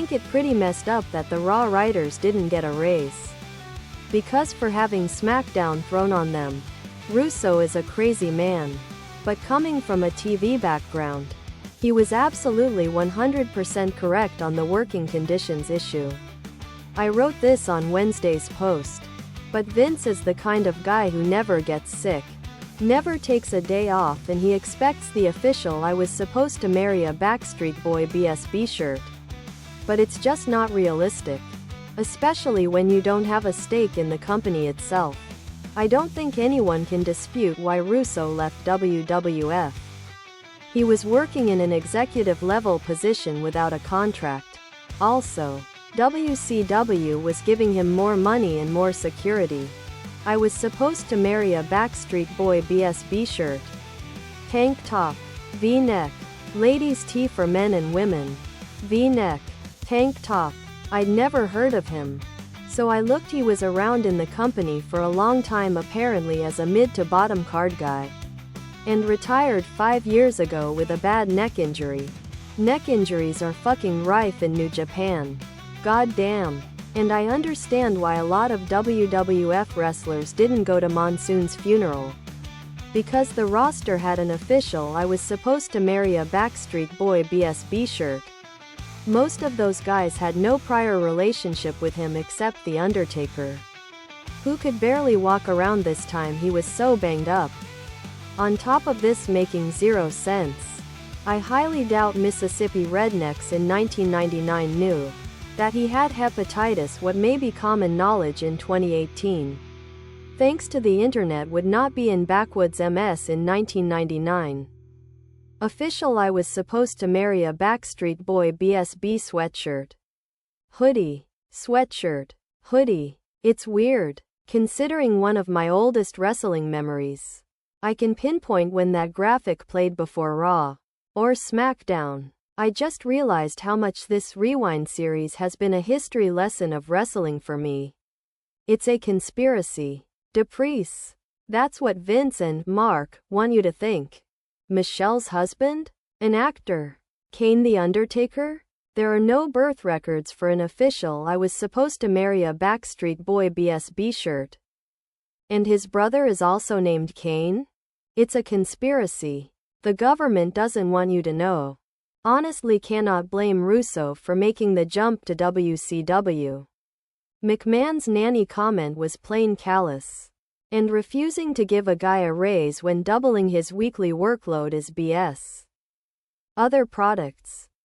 think it pretty messed up that the Raw writers didn't get a raise. Because for having SmackDown thrown on them. Russo is a crazy man. But coming from a TV background, he was absolutely 100% correct on the working conditions issue. I wrote this on Wednesday's post. But Vince is the kind of guy who never gets sick. Never takes a day off, and he expects the official "I was supposed to marry a Backstreet Boy BSB shirt." But it's just not realistic. Especially when you don't have a stake in the company itself. I don't think anyone can dispute why Russo left WWF. He was working in an executive level position without a contract. Also, WCW was giving him more money and more security. I was supposed to marry a Backstreet Boy BSB shirt. Tank top. V-neck. Ladies' tee for men and women. V-neck. Tank top. I'd never heard of him. So I looked. He was around in the company for a long time, apparently as a mid to bottom card guy. And retired 5 years ago with a bad neck injury. Neck injuries are fucking rife in New Japan. God damn. And I understand why a lot of WWF wrestlers didn't go to Monsoon's funeral. Because the roster had an official "I was supposed to marry a Backstreet Boy BSB shirt." Most of those guys had no prior relationship with him except The Undertaker, who could barely walk around this time, he was so banged up. On top of this making zero sense. I highly doubt Mississippi rednecks in 1999 knew that he had hepatitis, what may be common knowledge in 2018. Thanks to the internet, would not be in backwoods MS in 1999. Official "I was supposed to marry a Backstreet Boy BSB sweatshirt." Hoodie. Sweatshirt. Hoodie. It's weird, considering one of my oldest wrestling memories. I can pinpoint when that graphic played before Raw or SmackDown. I just realized how much this Rewind series has been a history lesson of wrestling for me. It's a conspiracy. Depreece. That's what Vince and Mark want you to think. Michelle's husband? An actor. Kane the Undertaker? There are no birth records for an official "I was supposed to marry a Backstreet Boy BSB shirt." And his brother is also named Kane? It's a conspiracy. The government doesn't want you to know. Honestly, cannot blame Russo for making the jump to WCW. McMahon's nanny comment was plain callous. And refusing to give a guy a raise when doubling his weekly workload is BS. Other products.